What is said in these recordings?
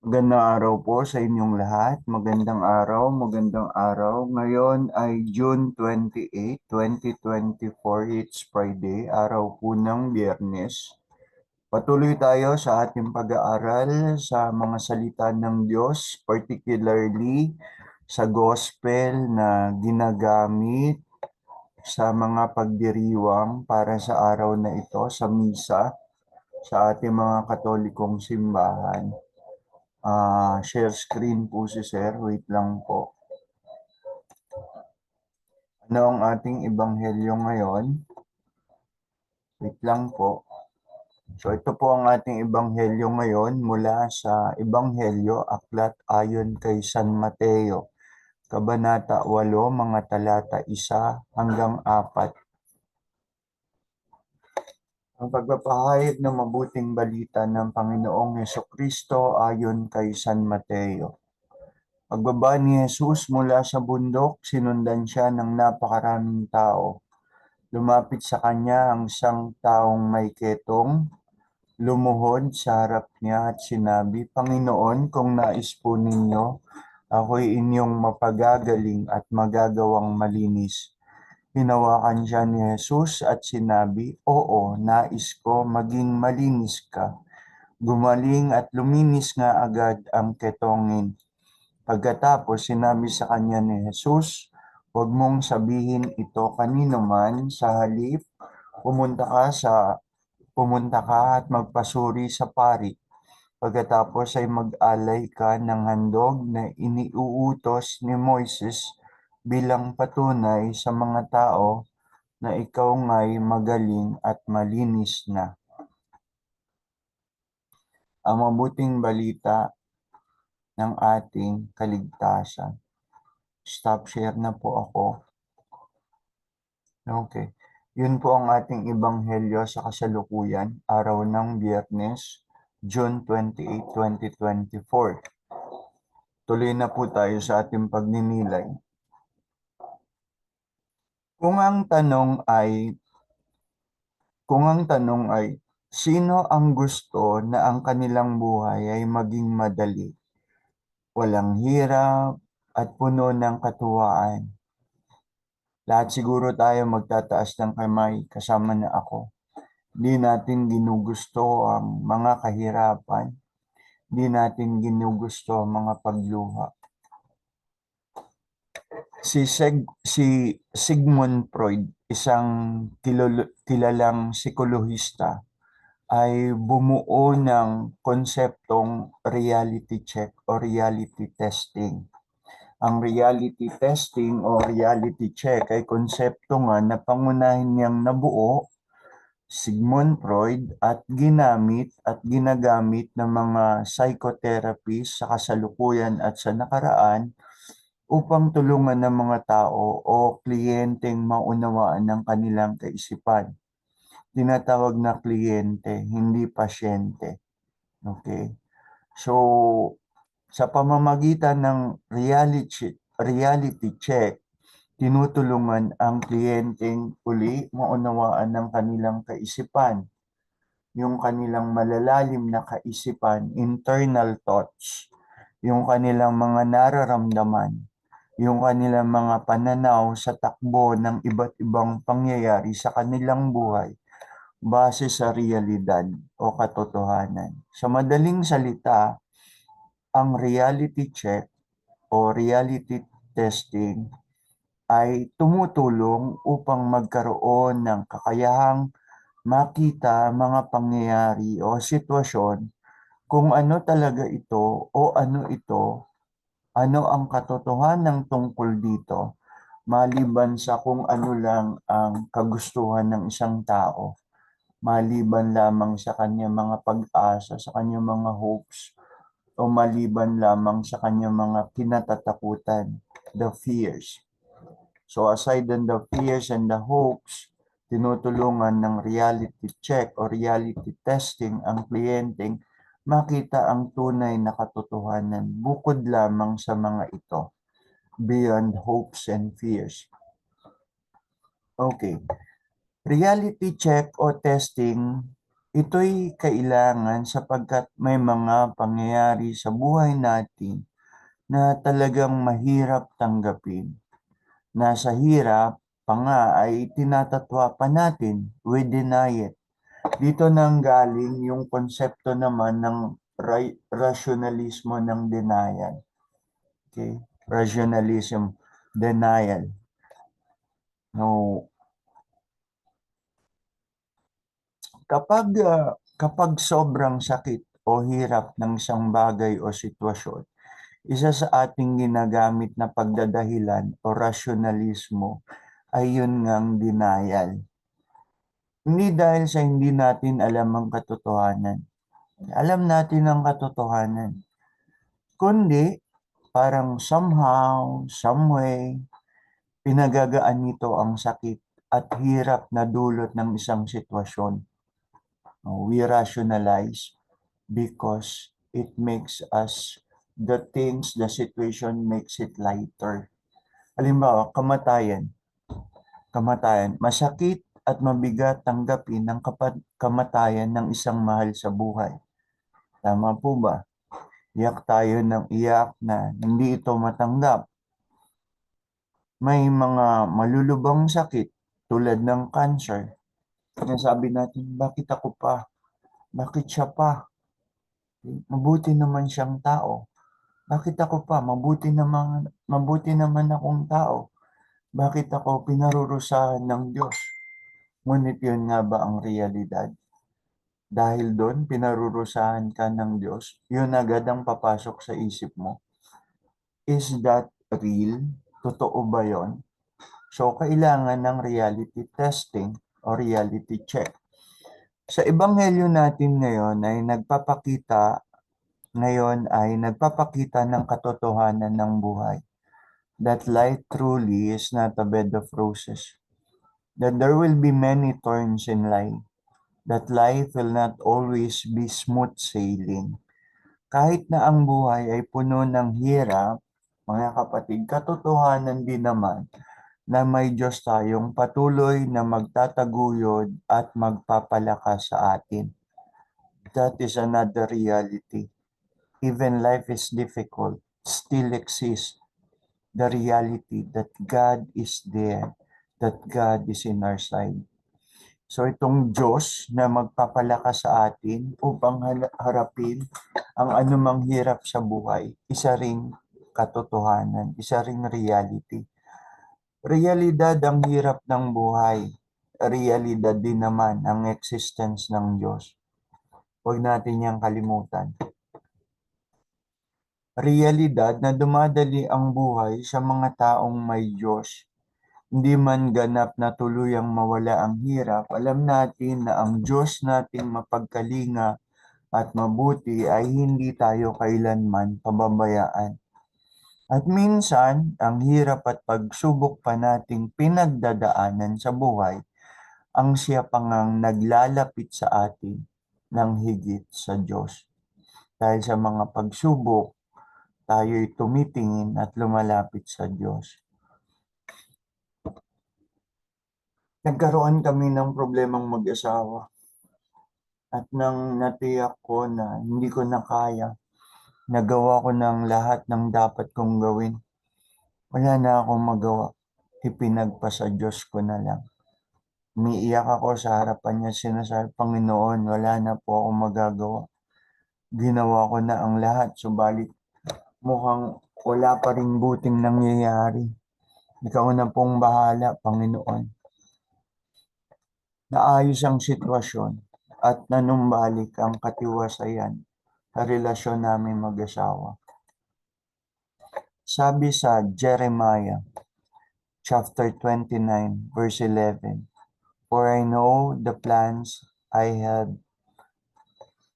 Magandang araw po sa inyong lahat. Magandang araw, magandang araw. Ngayon ay June 28, 2024. It's Friday, araw po ng Biyernes. Patuloy tayo sa ating pag-aaral sa mga salita ng Diyos, particularly sa gospel na ginagamit sa mga pagdiriwang para sa araw na ito sa misa sa ating mga Katolikong simbahan. Share screen po si Sir. Wait lang po. Ano ang ating ebanghelyo ngayon? Wait lang po. So ito po ang ating ebanghelyo ngayon mula sa Ebanghelyo Aklat ayon kay San Mateo, Kabanata 8, mga talata 1 hanggang 4. Ang pagpapahayag ng mabuting balita ng Panginoong Hesukristo ayon kay San Mateo. Pagbaba ni Jesus mula sa bundok, sinundan siya ng napakaraming tao. Lumapit sa kanya ang isang taong may ketong, lumuhod sa harap niya at sinabi, Panginoon, kung nais po ninyo, ako'y inyong mapagagaling at magagawang malinis. Hinawakan siya ni Jesus at sinabi, Oo, nais ko maging malinis ka. Gumaling at luminis nga agad ang ketongin. Pagkatapos sinabi sa kanya ni Jesus, huwag mong sabihin ito kanino man, sa halip, pumunta ka sa pumunta ka at magpasuri sa pari. Pagkatapos ay mag-alay ka ng handog na iniuutos ni Moises bilang patunay sa mga tao na ikaw nga'y magaling at malinis na. Ang mabuting balita ng ating kaligtasan. Stop share na po ako. Okay. Yun po ang ating ebanghelyo sa kasalukuyan, araw ng Biyernes, June 28, 2024. Tuloy na po tayo sa ating pagninilay. Kung ang tanong ay, kung ang tanong ay, sino ang gusto na ang kanilang buhay ay maging madali, walang hirap, at puno ng katuwaan? Lahat siguro tayo magtataas ng kamay, kasama na ako. Di natin ginugusto ang mga kahirapan. Di natin ginugusto ang mga pagluha. Si Sigmund Freud, isang kilalang psikolohista, ay bumuo ng konseptong reality check o reality testing. Ang reality testing o reality check ay konsepto nga na pangunahin niyang nabuo Sigmund Freud at ginagamit ng mga psychotherapists sa kasalukuyan at sa nakaraan upang tulungan ng mga tao o kliyenteng maunawaan ng kanilang kaisipan. Tinatawag na kliyente, hindi pasyente. Okay? So, sa pamamagitan ng reality check, tinutulungan ang kliyenteng uli maunawaan ng kanilang kaisipan, yung kanilang malalalim na kaisipan, internal thoughts, yung kanilang mga nararamdaman, yung kanilang mga pananaw sa takbo ng iba't ibang pangyayari sa kanilang buhay base sa realidad o katotohanan. Sa madaling salita, ang reality check o reality testing ay tumutulong upang magkaroon ng kakayahang makita mga pangyayari o sitwasyon kung ano talaga ito o ano ito, ano ang katotohanan tungkol dito, maliban sa kung ano lang ang kagustuhan ng isang tao, maliban lamang sa kanyang mga pag-asa, sa kanyang mga hopes, o maliban lamang sa kanyang mga kinatatakutan, the fears. So aside than the fears and the hopes, tinutulungan ng reality check o reality testing ang kliyenteng makita ang tunay na katotohanan bukod lamang sa mga ito, beyond hopes and fears. Okay. Reality check o testing Ito'y kailangan sapagkat may mga pangyayari sa buhay natin na talagang mahirap tanggapin. Nasa hirap pa nga ay tinatatwa pa natin, we deny it. Dito nang galing yung konsepto naman ng rationalismo ng denial. Okay? Rationalism, denial. No, kapag sobrang sakit o hirap ng isang bagay o sitwasyon, isa sa ating ginagamit na pagdadahilan o rasyonalismo ay yun ngang denial. Hindi dahil sa hindi natin alam ang katotohanan. Alam natin ang katotohanan. Kundi parang somehow, some way, pinagagaan nito ang sakit at hirap na dulot ng isang sitwasyon. We rationalize because it makes us the situation makes it lighter. Halimbawa, kamatayan. Kamatayan. Masakit at mabigat tanggapin ang kamatayan ng isang mahal sa buhay. Tama po ba? Iyak tayo ng iyak na hindi ito matanggap. May mga malulubang sakit tulad ng cancer. Sinasabi natin, bakit ako pa? Bakit siya pa? Mabuti naman siyang tao. Bakit ako pa? Mabuti naman akong tao. Bakit ako pinarurusahan ng Diyos? Ngunit yun nga ba ang realidad? Dahil doon, pinarurusahan ka ng Diyos, yun agad ang papasok sa isip mo. Is that real? Totoo ba yon? So, kailangan ng reality testing o reality check. Sa ebanghelyo natin ngayon ay nagpapakita ng katotohanan ng buhay. That life truly is not a bed of roses. That there will be many turns in life. That life will not always be smooth sailing. Kahit na ang buhay ay puno ng hirap, mga kapatid, katotohanan din naman na may Diyos tayong patuloy na magtataguyod at magpapalakas sa atin. That is another reality. Even life is difficult, still exists the reality that God is there, that God is in our side. So itong Diyos na magpapalakas sa atin upang harapin ang anumang hirap sa buhay, isa ring katotohanan, isa ring reality. Realidad ang hirap ng buhay. Realidad din naman ang existence ng Diyos. Huwag natin niyang kalimutan. Realidad na dumadali ang buhay sa mga taong may Diyos. Hindi man ganap na tuluyang mawala ang hirap, alam natin na ang Diyos nating mapagkalinga at mabuti ay hindi tayo kailanman pababayaan. At minsan, ang hirap at pagsubok pa nating pinagdadaanan sa buhay, ang siya pangang naglalapit sa atin ng higit sa Diyos. Dahil sa mga pagsubok, tayo'y tumitingin at lumalapit sa Diyos. Nagkaroon kami ng problemang mag-asawa. At nang natiyak ko na hindi ko na kaya, nagawa ko ng lahat ng dapat kong gawin. Wala na akong magawa. Ipinagpasa Diyos ko na lang. Umiiyak ako sa harapan niya, sinasabi, Panginoon, wala na po akong magagawa. Ginawa ko na ang lahat, subalit mukhang wala pa rin buting nangyayari. Ikaw na pong bahala, Panginoon. Naayos ang sitwasyon at nanumbalik ang katiwasayan sa relasyon namin mag-asawa. Sabi sa Jeremiah chapter 29 verse 11, For I know the plans I have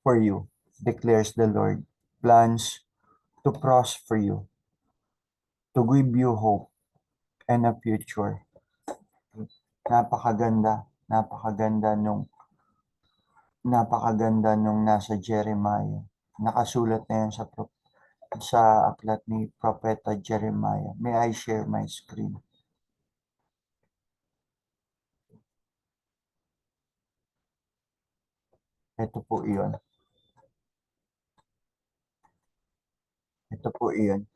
for you, declares the Lord, plans to prosper you, to give you hope and a future. Napakaganda, napakaganda nung nasa Jeremiah. Nakasulat na yan sa aklat ni Propeta Jeremiah. May I share my screen? Ito po iyon. Ito po iyon.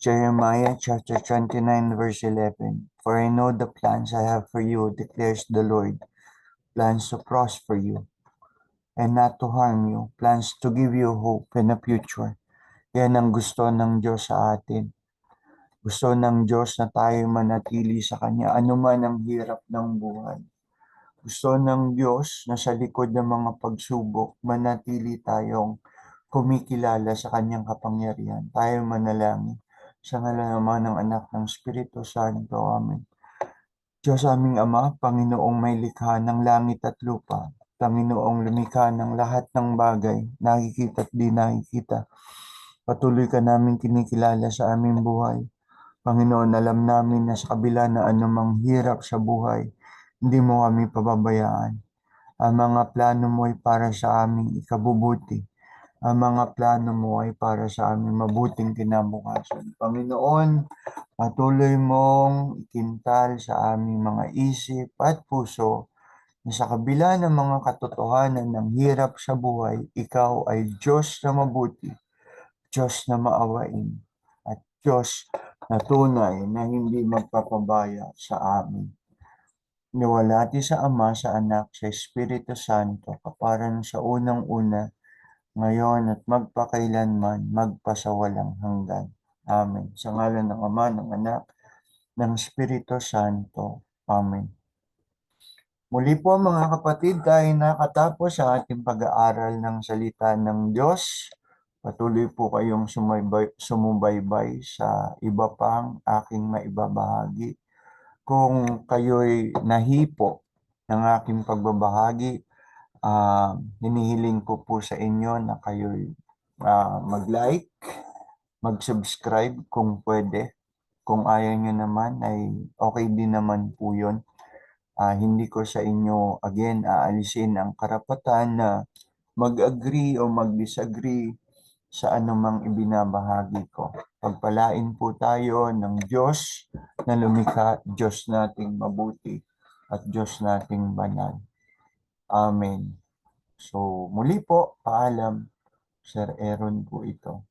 Jeremiah chapter 29 verse 11. For I know the plans I have for you, declares the Lord, plans to prosper you and not to harm you, plans to give you hope and a future. Yan ang gusto ng Diyos sa atin. Gusto ng Diyos na tayo manatili sa Kanya, anuman ang hirap ng buhay. Gusto ng Diyos na sa likod ng mga pagsubok, manatili tayong kumikilala sa Kanyang kapangyarihan. Tayo manalangin. Sa ngalan naman ng Anak ng Espiritu Santo. Amen. Diyos aming Ama, Panginoong may likha ng langit at lupa, Panginoong lumikha ng lahat ng bagay, nakikita at di nakikita. Patuloy ka namin kinikilala sa aming buhay. Panginoon, alam namin na sa kabila na anumang hirap sa buhay, hindi mo kami pababayaan. Ang mga plano mo ay para sa aming ikabubuti. Ang mga plano mo ay para sa aming mabuting kinabukasan. Panginoon, patuloy mong ikintal sa aming mga isip at puso na sa kabila ng mga katotohanan ng hirap sa buhay, ikaw ay Diyos na mabuti, Diyos na maawain, at Diyos na tunay na hindi magpapabaya sa amin. Niwalati sa Ama, sa Anak, sa Espiritu Santo, kaparan sa unang-una, ngayon at magpakailanman, magpasawalang hanggan. Amen. Sa ngalan ng Ama, ng Anak, ng Espiritu Santo. Amen. Muli po mga kapatid, tayo nakatapos sa ating pag-aaral ng salita ng Diyos. Patuloy po kayong sumubaybay sa iba pang aking maibabahagi. Kung kayo'y nahipo ng aking pagbabahagi, hinihiling ko po sa inyo na kayo'y mag-like, mag-subscribe kung pwede. Kung ayaw nyo naman ay okay din naman po yun. Hindi ko sa inyo again aalisin ang karapatan na mag-agree o mag-disagree sa anumang ibinabahagi ko. Pagpalain po tayo ng Diyos na lumikha, Diyos nating mabuti at Diyos nating banal. Amen. So muli po, paalam. Sir Aaron po ito.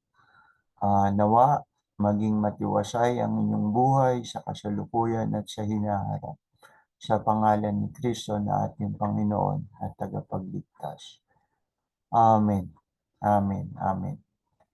Nawa maging matiwasay ang inyong buhay sa kasalukuyan at sa hinaharap. Sa pangalan ni Kristo na ating Panginoon at tagapagligtas. Amen. Amen. Amen.